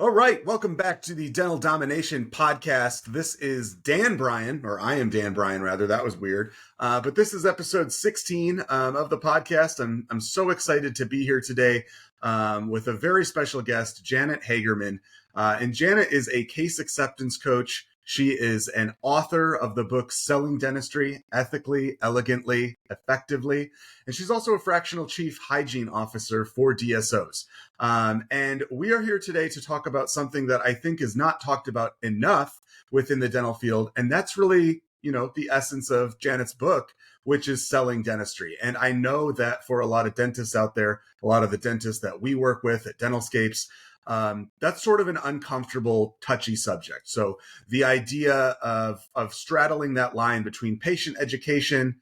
All right, welcome back to the Dental Domination Podcast. This is Dan Bryan, or I am Dan Bryan, rather. That was weird. But this is episode 16 of the podcast. I'm so excited to be here today with a very special guest, Janet Hagerman. And Janet is a case acceptance coach. She is an author of the book Selling Dentistry Ethically, Elegantly, Effectively. And she's also a fractional Chief Hygiene Officer for DSOs. And we are here today to talk about something that I think is not talked about enough within the dental field. And that's really, the essence of Janet's book, which is Selling Dentistry. And I know that for a lot of dentists out there, a lot of the dentists that we work with at DentalScapes, that's sort of an uncomfortable, touchy subject. So the idea of straddling that line between patient education,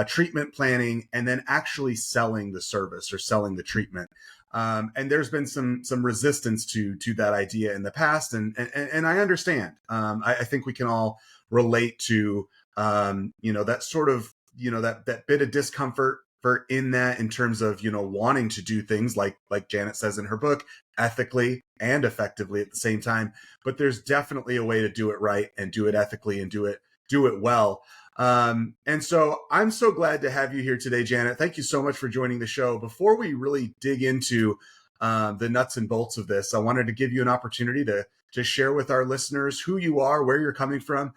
treatment planning, and then actually selling the service or selling the treatment. And there's been some resistance to that idea in the past, and I understand. I think we can all relate to that sort of that bit of discomfort in that, in terms of wanting to do things like Janet says in her book, ethically and effectively at the same time. But there's definitely a way to do it right and do it ethically and do it well. And so I'm so glad to have you here today, Janet. Thank you so much for joining the show. Before we really dig into the nuts and bolts of this, I wanted to give you an opportunity to share with our listeners who you are, where you're coming from.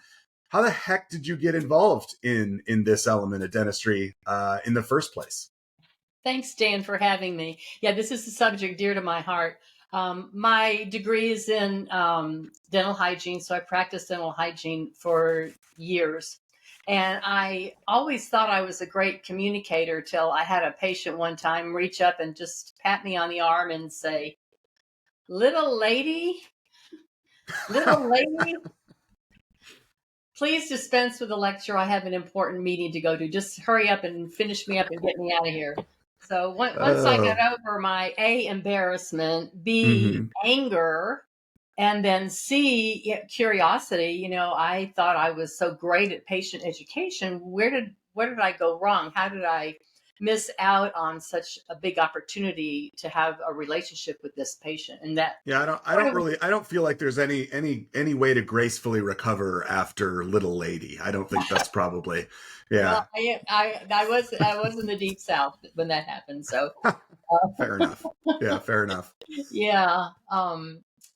How the heck did you get involved in this element of dentistry in the first place? Thanks, Dan, for having me. Yeah, this is a subject dear to my heart. My degree is in dental hygiene, so I practiced dental hygiene for years. And I always thought I was a great communicator till I had a patient one time reach up and just pat me on the arm and say, little lady, please dispense with the lecture. I have an important meeting to go to. Just hurry up and finish me up and get me out of here. So once I got over my A, embarrassment, B, anger, and then C, curiosity, I thought I was so great at patient education. Where did I go wrong? How did I miss out on such a big opportunity to have a relationship with this patient? And that, I don't feel like there's any way to gracefully recover after little lady. I don't think that's probably, yeah. Well, I was in the deep South when that happened. So fair enough. Yeah, fair enough. Yeah.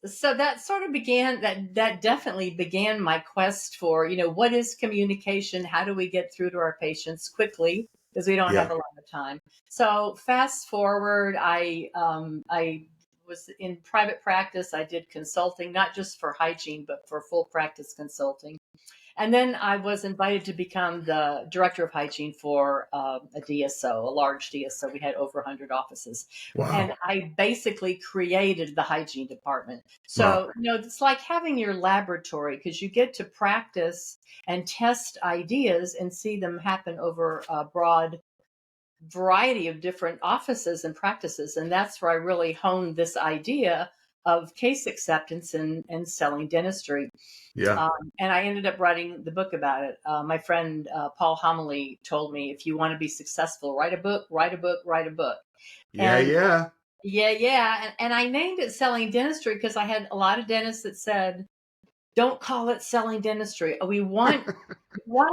So that sort of that definitely began my quest for, what is communication? How do we get through to our patients quickly? Because we don't have a lot of time. So fast forward, I was in private practice. I did consulting, not just for hygiene, but for full practice consulting. And then I was invited to become the director of hygiene for a DSO, a large DSO. We had over 100 offices. Wow. And I basically created the hygiene department. So, it's like having your laboratory, because you get to practice and test ideas and see them happen over a broad variety of different offices and practices. And that's where I really honed this idea of case acceptance and selling dentistry. Yeah. And I ended up writing the book about it. My friend Paul Homily told me, if you want to be successful, write a book. Yeah. And I named it Selling Dentistry because I had a lot of dentists that said, don't call it Selling Dentistry. We want to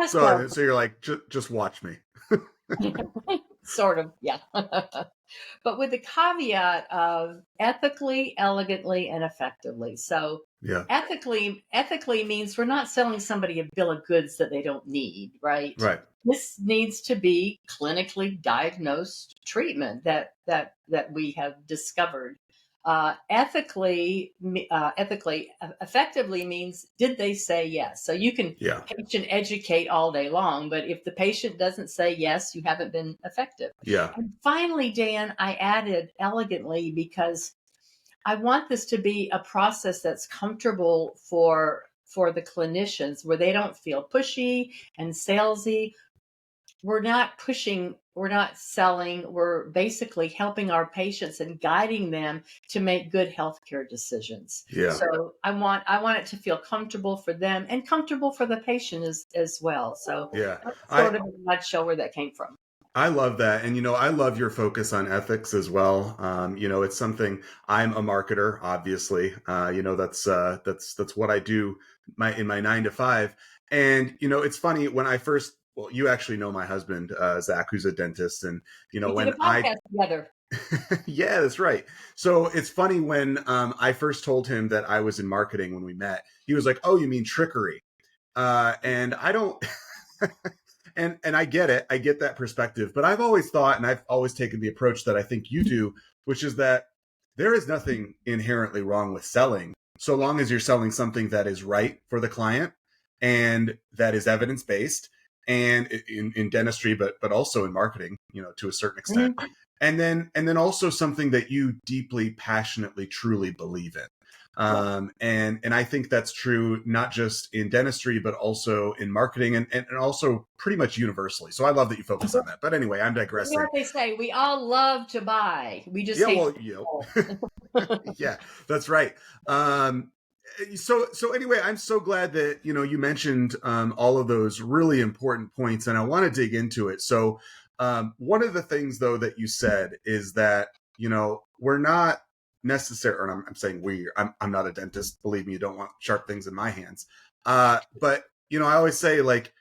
so you're like, just watch me. Sort of, yeah. But with the caveat of ethically, elegantly, and effectively. So ethically means we're not selling somebody a bill of goods that they don't need, right? Right. This needs to be clinically diagnosed treatment that we have discovered. Effectively means, did they say yes? So you can patient educate all day long, but if the patient doesn't say yes, you haven't been effective. Yeah. And finally, Dan, I added elegantly because I want this to be a process that's comfortable for the clinicians, where they don't feel pushy and salesy. We're not pushing, we're not selling, we're basically helping our patients and guiding them to make good healthcare decisions. Yeah. So I want it to feel comfortable for them and comfortable for the patient as well. So that's sort of a nutshell where that came from. I love that. And, I love your focus on ethics as well. It's something. I'm a marketer, obviously. That's what I do in my 9 to 5. And, it's funny when I first, well, you actually know my husband, Zach, who's a dentist. And, We did when a podcast together. yeah, that's right. So it's funny when I first told him that I was in marketing when we met, he was like, "Oh, you mean trickery?" And I don't, and I get it. I get that perspective, but I've always thought, and I've always taken the approach that I think you do, which is that there is nothing inherently wrong with selling, so long as you're selling something that is right for the client and that is evidence based, and in dentistry, but also in marketing, to a certain extent, Mhm. and then also something that you deeply, passionately, truly believe in. Yeah. And I think that's true not just in dentistry, but also in marketing and also pretty much universally. So I love that you focus on that. But anyway, I'm You know digressing. what they say? We all love to buy. We just Yeah, hate well, to sell. yeah, that's right. Um, so anyway, I'm so glad that you mentioned all of those really important points, and I want to dig into it. So one of the things though that you said is that we're not necessary, and I'm saying I'm not a dentist. Believe me, you don't want sharp things in my hands. But I always say, like,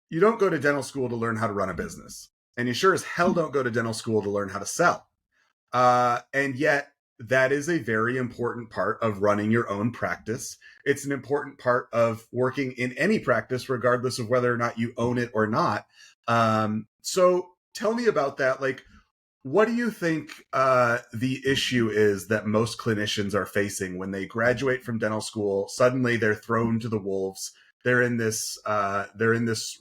you don't go to dental school to learn how to run a business, and you sure as hell don't go to dental school to learn how to sell. And yet, that is a very important part of running your own practice. It's an important part of working in any practice, regardless of whether or not you own it or not. So tell me about that. Like, what do you think the issue is that most clinicians are facing when they graduate from dental school? Suddenly, they're thrown to the wolves. They're in this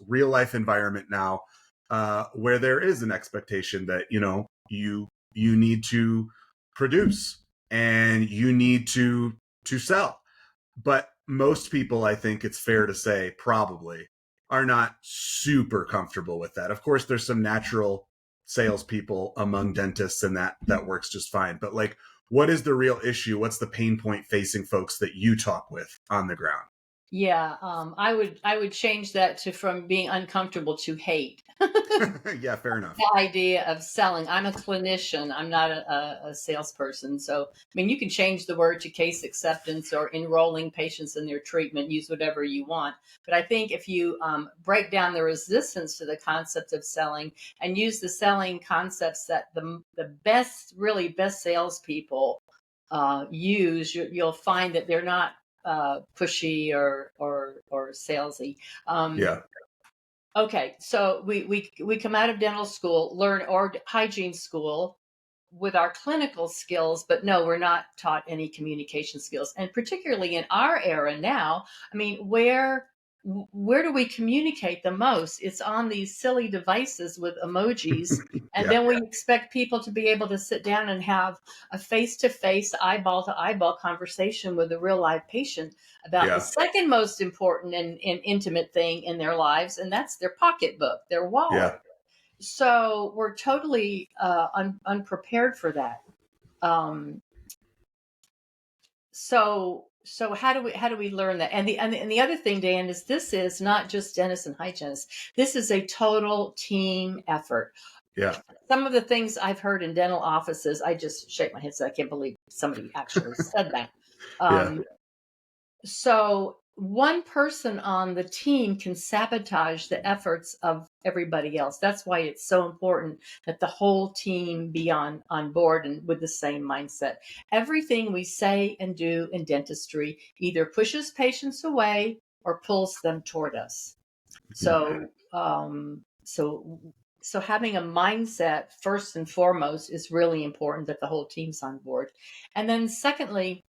real life environment now, where there is an expectation that you need to produce and you need to sell. But most people, I think it's fair to say, probably are not super comfortable with that. Of course, there's some natural salespeople among dentists, and that works just fine. But like, what is the real issue? What's the pain point facing folks that you talk with on the ground? Yeah, I would change that to from being uncomfortable to hate. Yeah, fair enough. The idea of selling. I'm a clinician. I'm not a salesperson. So, I mean, you can change the word to case acceptance or enrolling patients in their treatment. Use whatever you want. But I think if you break down the resistance to the concept of selling and use the selling concepts that the best, really best salespeople use, you'll find that they're not pushy or salesy. Um, Yeah. Okay, so we come out of dental school, learn or hygiene school with our clinical skills, but no, we're not taught any communication skills. And particularly in our era now, I mean, where do we communicate the most? It's on these silly devices with emojis. And Yeah. then we expect people to be able to sit down and have a face to face, eyeball to eyeball conversation with a real live patient about the Yeah. second most important and intimate thing in their lives, and that's their pocketbook, their wallet. Yeah. So we're totally unprepared for that. Um, so how do we learn that? And the other thing, Dan, is this is not just dentists and hygienists. This is a total team effort. Yeah. Some of the things I've heard in dental offices, I just shake my head. So I can't believe somebody actually said that. Yeah. So one person on the team can sabotage the efforts of everybody else. That's why it's so important that the whole team be on board and with the same mindset. Everything we say and do in dentistry either pushes patients away or pulls them toward us. So, so having a mindset first and foremost is really important, that the whole team's on board. And then secondly,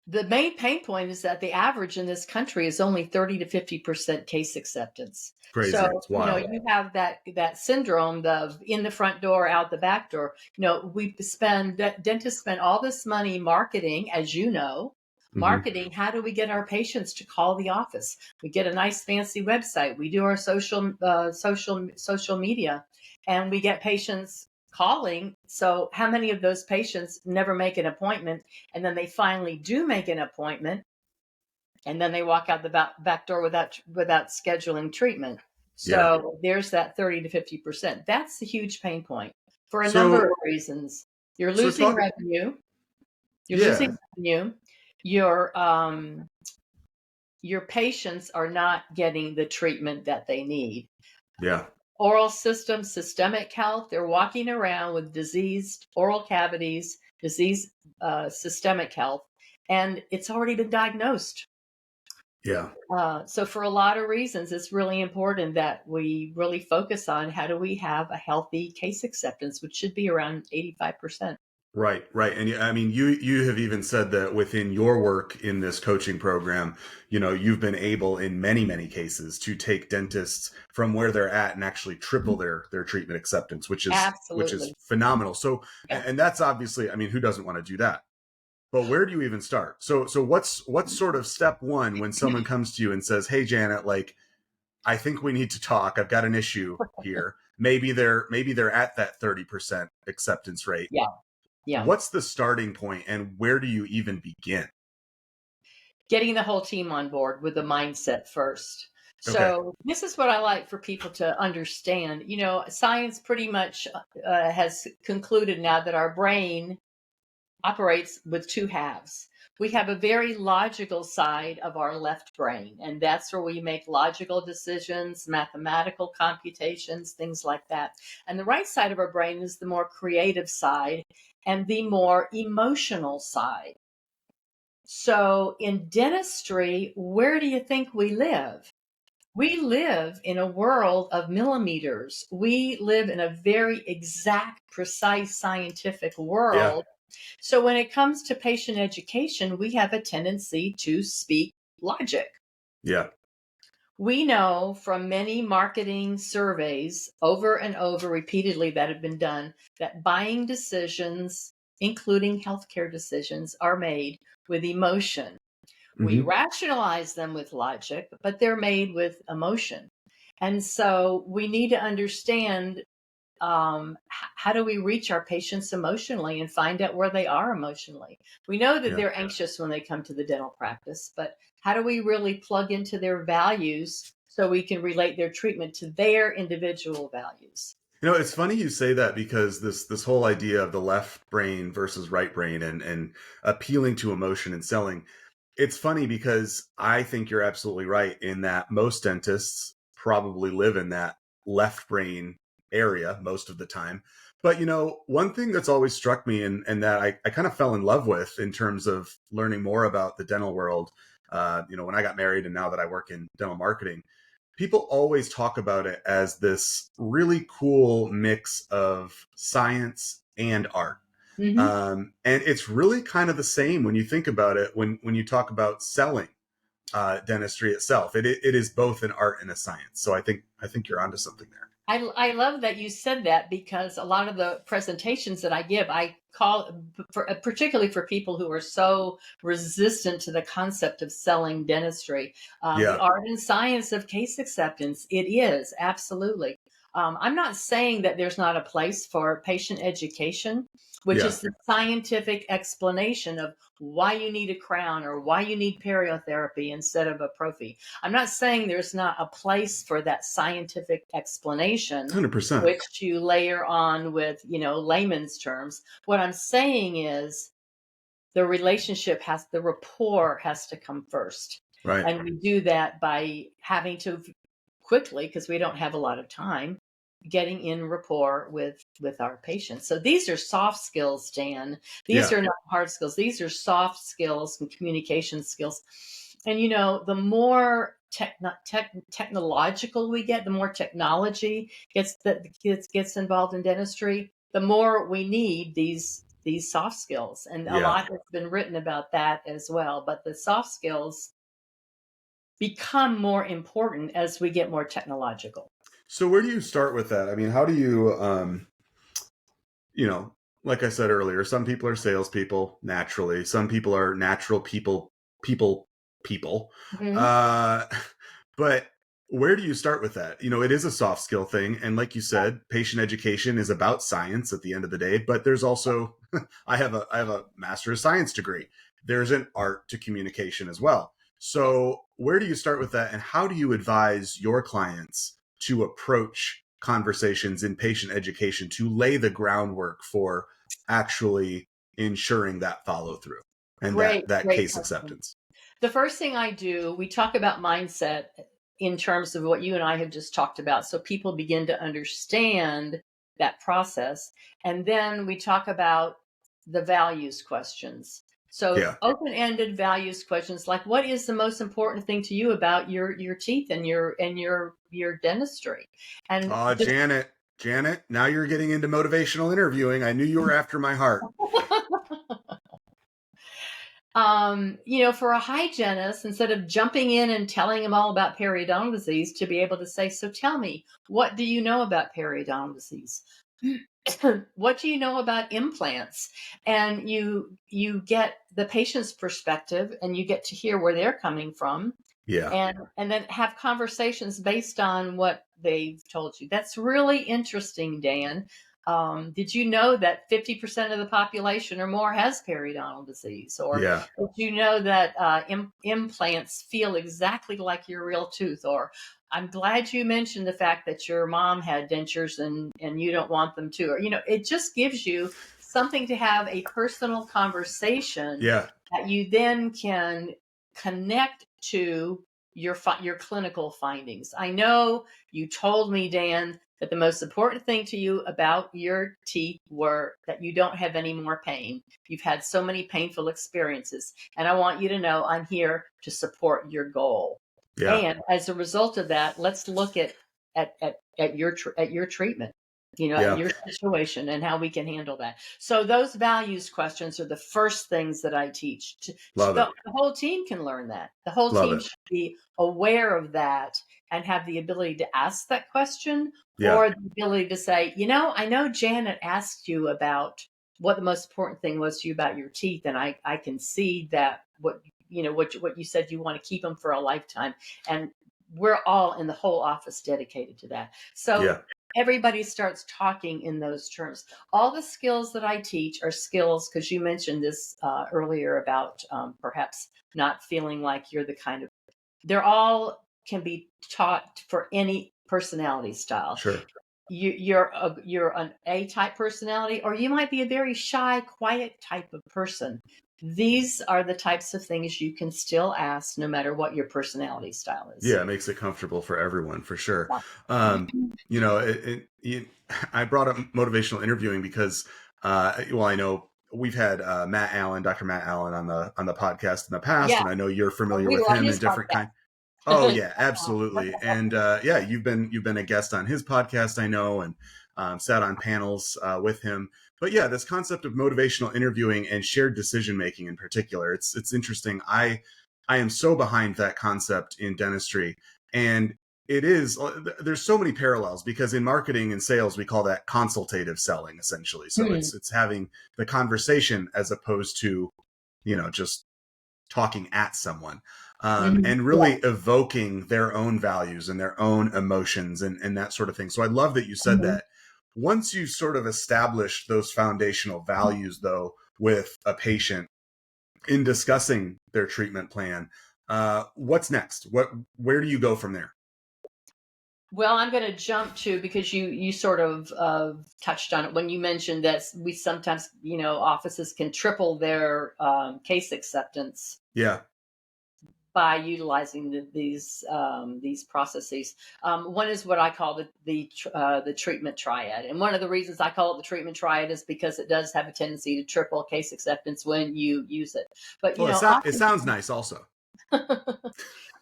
the main pain point is that the average in this country is only 30 to 50% case acceptance. Crazy. So, It's wild. you have that syndrome of in the front door, out the back door. Dentists spend all this money marketing, as you know, Mhm. marketing. How do we get our patients to call the office? We get a nice fancy website. We do our social media, and we get patients calling. So how many of those patients never make an appointment, and then they finally do make an appointment, and then they walk out the back door without scheduling treatment? Yeah. So there's that 30 to 50%. That's a huge pain point for a number of So, reasons. You're so losing talk, revenue. You're yeah, losing revenue. Your your patients are not getting the treatment that they need. yeah, Oral system, systemic health, they're walking around with diseased oral cavities, diseased systemic health, and it's already been diagnosed. yeah. So for a lot of reasons, it's really important that we really focus on how do we have a healthy case acceptance, which should be around 85%. Right, right. And I mean, you have even said that within your work in this coaching program, you've been able in many, many cases to take dentists from where they're at and actually triple their treatment acceptance, which is Absolutely. phenomenal. So, Yeah. and that's obviously, I mean, who doesn't want to do that? But where do you even start? So what's sort of step one when someone comes to you and says, "Hey, Janet, like I think we need to talk. I've got an issue here." Maybe they're at that 30% acceptance rate. Yeah. Yeah. What's the starting point and where do you even begin? Getting the whole team on board with the mindset first. Okay. So this is what I like for people to understand. Science pretty much has concluded now that our brain operates with two halves. We have a very logical side of our left brain, and that's where we make logical decisions, mathematical computations, things like that. And the right side of our brain is the more creative side and the more emotional side. So in dentistry, where do you think we live? We live in a world of millimeters. We live in a very exact, precise scientific Yeah. world. So when it comes to patient education, we have a tendency to speak logic. Yeah. We know from many marketing surveys over and over repeatedly that have been done that buying decisions, including healthcare decisions, are made with emotion. We Hmm. rationalize them with logic, but they're made with emotion. And so we need to understand how do we reach our patients emotionally and find out where they are emotionally. We know that Yeah. they're anxious when they come to the dental practice, but how do we really plug into their values so we can relate their treatment to their individual values? It's funny you say that because this whole idea of the left brain versus right brain and appealing to emotion and selling, it's funny because I think you're absolutely right in that most dentists probably live in that left brain area most of the time. But one thing that's always struck me and that I kind of fell in love with in terms of learning more about the dental world, when I got married and now that I work in dental marketing, people always talk about it as this really cool mix of science and art. Hmm. And it's really kind of the same when you think about it, when you talk about selling dentistry itself. It is both an art and a science. So I think you're onto something there. I love that you said that because a lot of the presentations that I give, I call particularly for people who are so resistant to the concept of selling dentistry, the Yeah, art and science of case acceptance. It is absolutely. I'm not saying that there's not a place for patient education, which yeah, is the scientific explanation of why you need a crown or why you need periotherapy instead of a prophy. I'm not saying there's not a place for that scientific explanation, 100%. which you layer on with, layman's terms. What I'm saying is the rapport has to come first. Right. And we do that by having to quickly, because we don't have a lot of time, getting in rapport with our patients. So these are soft skills, Dan. These Yeah, are not hard skills. These are soft skills and communication skills. And the more technological we get, the more technology gets involved in dentistry, the more we need these soft skills. And a yeah. lot has been written about that as well. But the soft skills become more important as we get more technological. So where do you start with that? I mean, how do you, you know, like I said earlier, some people are salespeople naturally. Some people are natural people, people. Mhm. Uh, but where do you start with that? It is a soft skill thing, and like you said, patient education is about science at the end of the day. But there's also, I have a master of science degree. There's an art to communication as well. So where do you start with that, and how do you advise your clients to approach conversations in patient education to lay the groundwork for actually ensuring that follow through and Great, that great case question. acceptance? The first thing I do, we talk about mindset in terms of what you and I have just talked about. So people begin to understand that process. And then we talk about the values questions. So Yeah. open-ended values questions like, what is the most important thing to you about your teeth and your dentistry? And Oh, Janet, now you're getting into motivational interviewing. I knew you were after my heart. For a hygienist, instead of jumping in and telling them all about periodontal disease, to be able to say, so tell me, what do you know about periodontal disease? What do you know about implants? And you get the patient's perspective and you get to hear where they're coming from. Yeah. And then have conversations based on what they've told you. That's really interesting, Dan. Did you know that 50% of the population or more has periodontal disease? Or Yeah. did you know that implants feel exactly like your real tooth? Or I'm glad you mentioned the fact that your mom had dentures and you don't want them to. Or, it just gives you something to have a personal conversation Yeah. that you then can connect to your clinical findings. I know you told me, Dan, that the most important thing to you about your teeth were that you don't have any more pain. You've had so many painful experiences, and I want you to know I'm here to support your goal. Yeah. And as a result of that, let's look at your treatment, Yeah. your situation and how we can handle that. So those values questions are the first things that I teach. Love it. The whole team can learn that. The whole Love team it. should be aware of that and have the ability to ask that question, Yeah. or the ability to say, I know Janet asked you about what the most important thing was to you about your teeth, and I can see that what you said, you want to keep them for a lifetime, and we're all in the whole office dedicated to that. So Yeah. everybody starts talking in those terms. All the skills that I teach are skills, because you mentioned this earlier about perhaps not feeling like you're the kind of, they're all can be taught for any personality style. Sure. You're an A type personality, or you might be a very shy, quiet type of person. These are the types of things you can still ask no matter what your personality style is. Yeah, it makes it comfortable for everyone, for sure. I brought up motivational interviewing because, I know we've had Dr. Matt Allen on the podcast in the past, Yeah. and I know you're familiar We with love him his and different podcast. kind. Oh yeah, absolutely. And you've been a guest on his podcast, I know, and sat on panels with him. But yeah, this concept of motivational interviewing and shared decision making in particular, it's interesting. I am so behind that concept in dentistry, and there's so many parallels because in marketing and sales we call that consultative selling essentially. So it's having the conversation as opposed to just talking at someone. And really evoking their own values and their own emotions and that sort of thing. So I love that you said that. Once you sort of establish those foundational values, though, with a patient in discussing their treatment plan, what's next? Where do you go from there? Well, I'm going to jump to, because you sort of touched on it when you mentioned that we sometimes, offices can triple their case acceptance. Yeah. By utilizing these processes. One is what I call the treatment triad, and one of the reasons I call it the treatment triad is because it does have a tendency to triple case acceptance when you use it. But it sounds nice. Also, I'm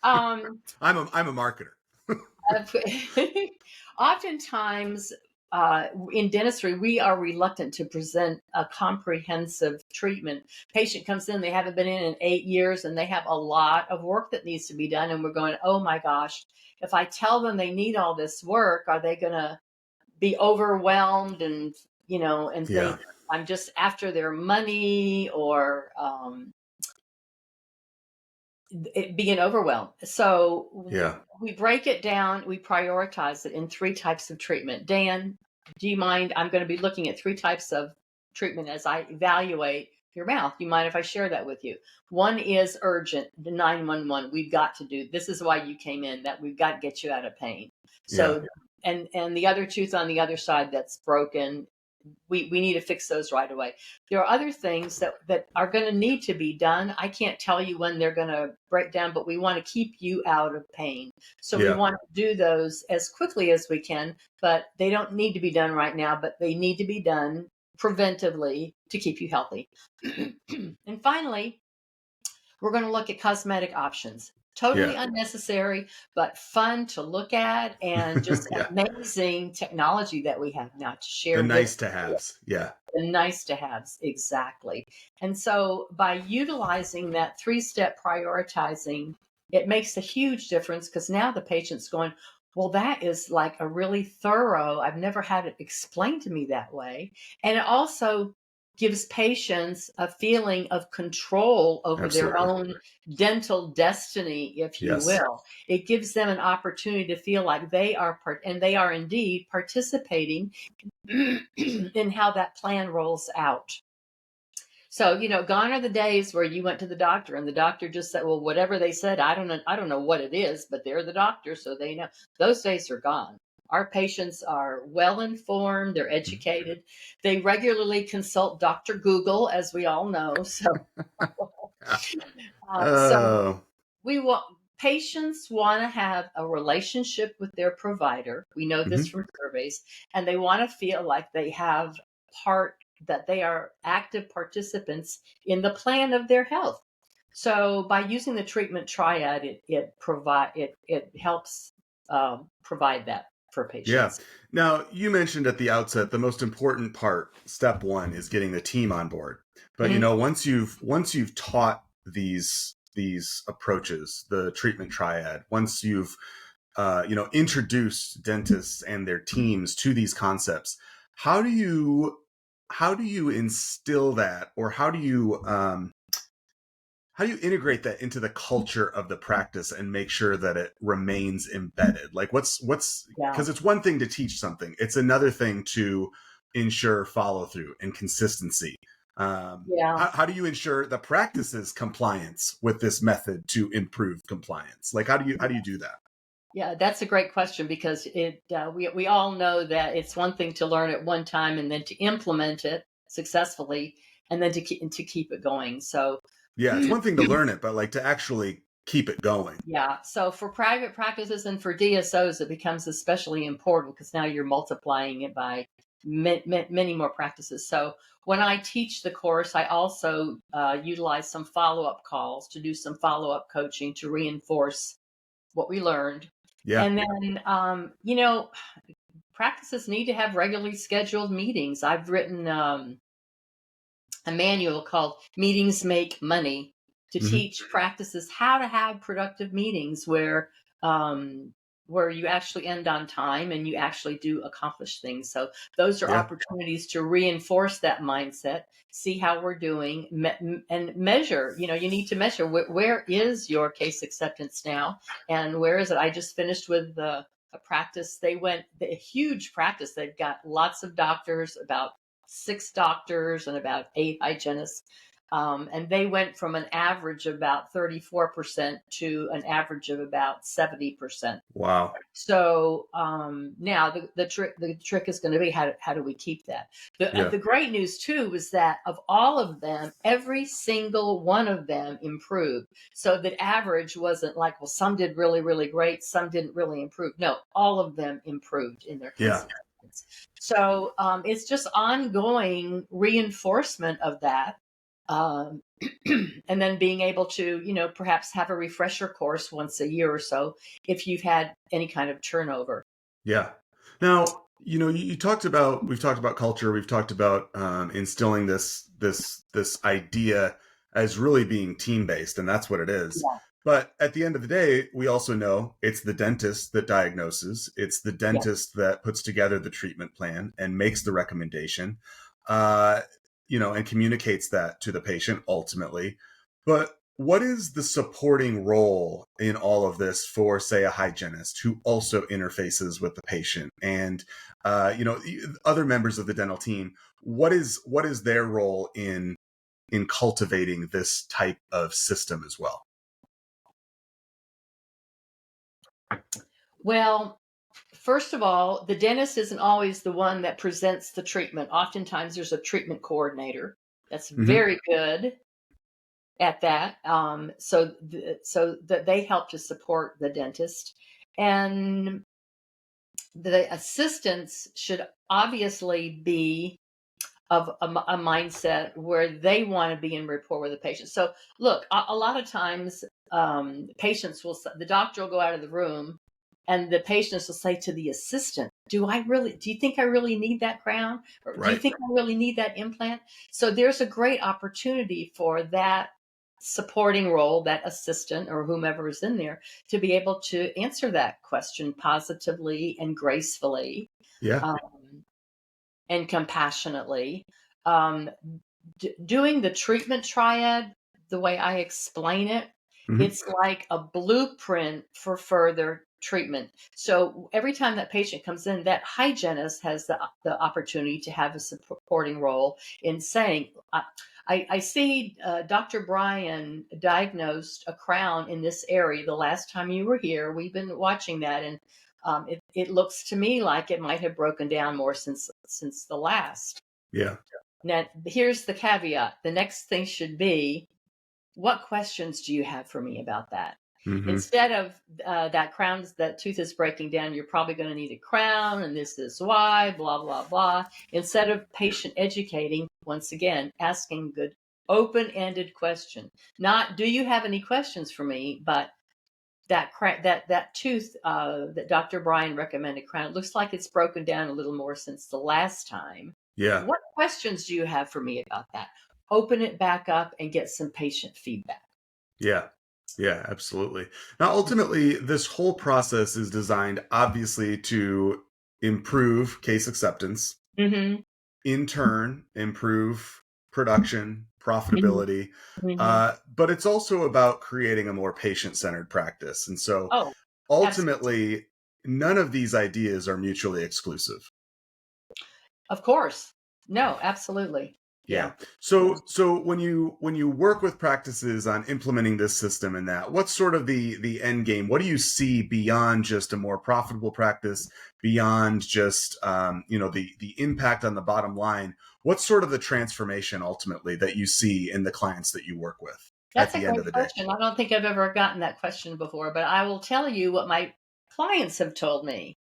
a marketer. Oftentimes, in dentistry, we are reluctant to present a comprehensive treatment. Patient comes in, they haven't been in 8 years, and they have a lot of work that needs to be done. And we're going, oh my gosh, if I tell them they need all this work, are they going to be overwhelmed and think I'm just after their money, or it being overwhelmed? So we break it down, we prioritize it in 3 types of treatment. Dan, do you mind? I'm going to be looking at 3 types of treatment as I evaluate your mouth. Do you mind if I share that with you? One is urgent, the 911. We've got to do, this is why you came in, that we've got to get you out of pain. So, Yeah. and the other tooth on the other side that's broken, we need to fix those right away. There are other things that are going to need to be done. I can't tell you when they're going to break down, but we want to keep you out of pain. So we Yeah. want to do those as quickly as we can, but they don't need to be done right now, but they need to be done preventively to keep you healthy. And finally, we're going to look at cosmetic options. Totally Yeah. unnecessary, but fun to look at, and just Yeah. amazing technology that we have now to The share with nice to haves. Yeah. the nice to haves. Exactly. And so by utilizing that 3-step prioritizing, it makes a huge difference, because now the patient's going, well, that is like a really thorough, I've never had it explained to me that way. And it also gives patients a feeling of control over their Absolutely. own dental destiny, if you Yes. will. It gives them an opportunity to feel like they are and they are indeed participating in how that plan rolls out. So, gone are the days where you went to the doctor and the doctor just said, well, whatever they said, I don't know what it is, but they're the doctor, so they know. Those days are gone. Our patients are well informed, they're educated. They regularly consult Dr. Google, as we all know. So Oh. we want patients want to have a relationship with their provider. We know this Mhm. from surveys, and they want to feel like they have part that they are active participants in the plan of their health. So by using the treatment triad, it helps provide that for Yeah. patients. Now, you mentioned at the outset the most important part, step one, is getting the team on board. But Mhm. once you've taught these approaches, the treatment triad, once you've introduced dentists and their teams to these concepts, how do you instill that, or how do you integrate that into the culture of the practice and make sure that it remains embedded? Like what's Yeah. because it's one thing to teach something, it's another thing to ensure follow through and consistency. Yeah. How do you ensure the practice's compliance with this method to improve compliance? Like how do you do that? Yeah, that's a great question, because we all know that it's one thing to learn it one time and then to implement it successfully, and then to keep it going. So Yeah, it's one thing to learn it, but like to actually keep it going. yeah, so for private practices and for DSOs, it becomes especially important, because now you're multiplying it by many more practices. So when I teach the course, I also utilize some follow up calls to do some follow up coaching to reinforce what we learned. Yeah. And then, practices need to have regularly scheduled meetings. I've written a manual called Meetings Make Money to Hmm. teach practices how to have productive meetings um, where you actually end on time and you actually do accomplish things. So those are Yeah. opportunities to reinforce that mindset, see how we're doing, and measure. You need to measure where is your case acceptance now, and where is it. I just finished with a practice. A huge practice. They've got lots of doctors, about 6 doctors and about 8 hygienists. And they went from an average of about 34% to an average of about 70%. Wow. So now the trick is going to be how do we keep that? Yeah. The great news too is that of all of them, every single one of them improved. So that average wasn't like, well, some did really, really great, some didn't really improve. No, all of them improved in their case Yeah. experience. So it's just ongoing reinforcement of that. Um, and then being able to, perhaps have a refresher course once a year or so if you've had any kind of turnover. Yeah. Now, we've talked about culture, we've talked about instilling this idea as really being team based, and that's what it is. Yeah. But at the end of the day, we also know it's the dentist that diagnoses, it's the Yeah. dentist that puts together the treatment plan and makes the recommendation, uh, and communicates that to the patient ultimately. But what is the supporting role in all of this for, say, a hygienist who also interfaces with the patient and, other members of the dental team? What is their role in cultivating this type of system as well? Well, First of all, the dentist isn't always the one that presents the treatment. Oftentimes, there's a treatment coordinator that's Hmm. very good at that. So that they help to support the dentist, and the assistants should obviously be of a mindset where they want to be in rapport with the patient. So, look, a lot of times, patients will, the doctor will go out of the room, and the patients will say to the assistant, do you think I really need that crown? Or do you Right. think I really need that implant? So there's a great opportunity for that supporting role, that assistant or whomever is in there, to be able to answer that question positively and gracefully. Yeah. Um, and compassionately. Um, Doing the treatment triad, the way I explain it, Hmm. it's like a blueprint for further treatment. So every time that patient comes in, that hygienist has the opportunity to have a supporting role in saying, I see Dr. Bryan diagnosed a crown in this area the last time you were here. We've been watching that, and it looks to me like it might have broken down more since the last. Yeah. Now, here's the caveat. The next thing should be, what questions do you have for me about that? Hmm. Instead of that tooth is breaking down, you're probably going to need a crown, and this is why, blah, blah, blah. Instead of patient educating, once again, asking good, open-ended question. Not, do you have any questions for me? But that tooth that Dr. Bryan recommended crown, looks like it's broken down a little more since the last time. Yeah. What questions do you have for me about that? Open it back up and get some patient feedback. Yeah. Yeah, absolutely. Now, ultimately, this whole process is designed obviously to improve case acceptance, Mm-hmm. in turn, improve production, Mm-hmm. profitability. Mm-hmm. But it's also about creating a more patient centered practice. And so Oh, absolutely. ultimately, none of these ideas are mutually exclusive. Of course. No, absolutely. Yeah. Yeah. Yeah. So when you work with practices on implementing this system and that, what's sort of the end game? What do you see beyond just a more profitable practice, beyond just the impact on the bottom line? What's sort of the transformation ultimately that you see in the clients that you work with at That's a the end great of the day? question. I don't think I've ever gotten that question before, but I will tell you what my clients have told me.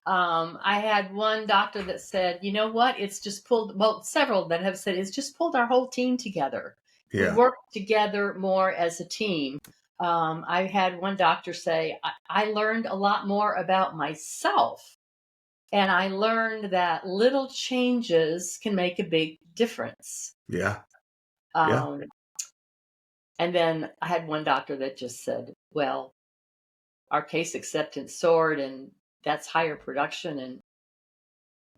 I had one doctor that said, you know what, it's just pulled, well, several that have said it's just pulled our whole team together. We Yeah. work together more as a team. I had one doctor say, I learned a lot more about myself, and I learned that little changes can make a big difference. Yeah. Yeah. Um, and then I had one doctor that just said, well, our case acceptance soared, and that's higher production, and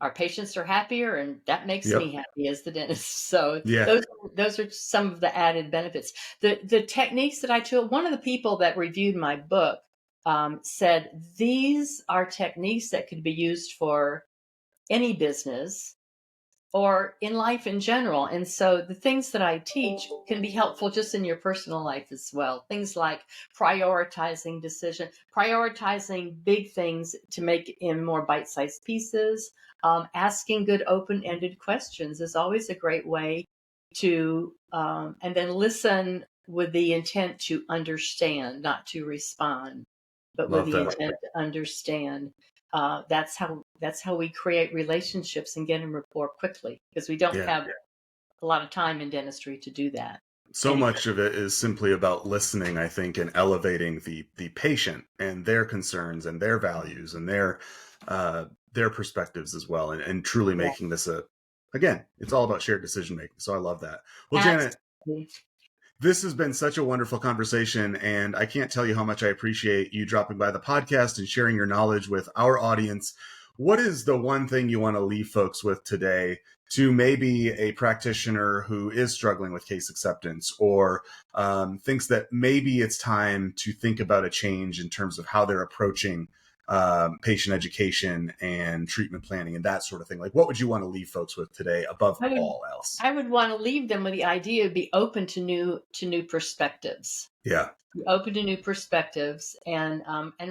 our patients are happier, and that makes me Yep. happy as the dentist. So Yeah. those are some of the added benefits. The techniques that I took, one of the people that reviewed my book said these are techniques that could be used for any business or in life in general. And so the things that I teach can be helpful just in your personal life as well. Things like prioritizing big things to make in more bite-sized pieces. Asking good open-ended questions is always a great way to, and then listen with the intent to understand, not to respond, but with Love the that. intent to understand. That's how we create relationships and get in rapport quickly, because we don't Yeah. have a lot of time in dentistry to do that. So Anyway, much of it is simply about listening, I think, and elevating the patient and their concerns and their values and their perspectives as well, and truly yeah, making this again, it's all about shared decision making. So I love that. Well, Janet, absolutely. this has been such a wonderful conversation, and I can't tell you how much I appreciate you dropping by the podcast and sharing your knowledge with our audience. What is the one thing you want to leave folks with today to maybe a practitioner who is struggling with case acceptance, or thinks that maybe it's time to think about a change in terms of how they're approaching patient education and treatment planning and that sort of thing. Like, what would you want to leave folks with today above all else? I would want to leave them with the idea of be open to new perspectives. Yeah. Be open to new perspectives and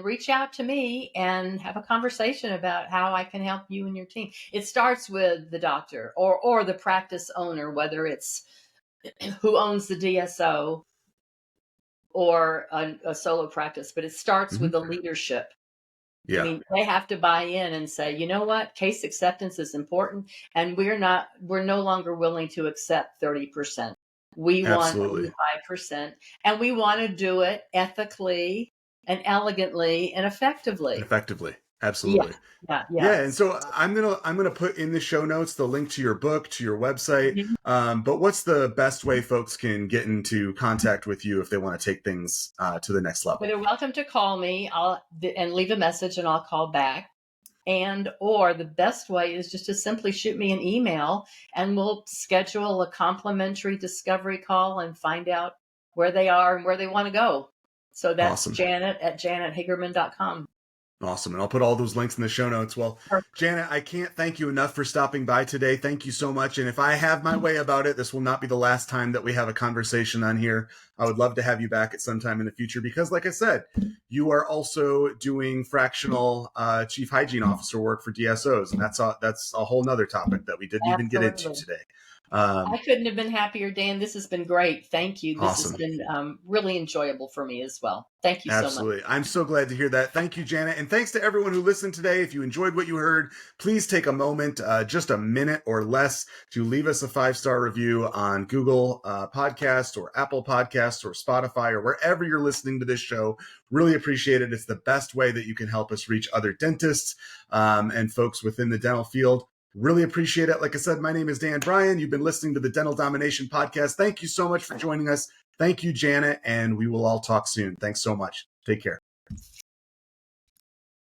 reach out to me and have a conversation about how I can help you and your team. It starts with the doctor or the practice owner, whether it's who owns the DSO or a solo practice, but it starts with the leadership. Yeah. I mean, they have to buy in and say, you know what, case acceptance is important, and we're no longer willing to accept 30%. We want 5%, and we want to do it ethically and elegantly and effectively. Absolutely. Yeah. And so I'm gonna put in the show notes the link to your book, to your website. But what's the best way folks can get into contact with you if they want to take things to the next level? But they're welcome to call me and leave a message, and I'll call back. Or the best way is just to simply shoot me an email, and we'll schedule a complimentary discovery call and find out where they are and where they want to go. So that's awesome. Janet at janethagerman.com. Awesome. And I'll put all those links in the show notes. Well, perfect. Janet, I can't thank you enough for stopping by today. Thank you so much. And if I have my way about it, this will not be the last time that we have a conversation on here. I would love to have you back at some time in the future because, like I said, you are also doing fractional Chief Hygiene Officer work for DSOs. And that's a whole nother topic that we didn't even get into today. I couldn't have been happier, Dan. This has been great. Thank you. This awesome. has been really enjoyable for me as well. Thank you so much. Absolutely. I'm so glad to hear that. Thank you, Janet. And thanks to everyone who listened today. If you enjoyed what you heard, please take a moment, just a minute or less, to leave us a 5-star review on Google Podcast or Apple Podcasts or Spotify or wherever you're listening to this show. Really appreciate it. It's the best way that you can help us reach other dentists and folks within the dental field. Really appreciate it. Like I said, my name is Dan Bryan. You've been listening to the Dental Domination Podcast. Thank you so much for joining us. Thank you, Janet, and we will all talk soon. Thanks so much. Take care.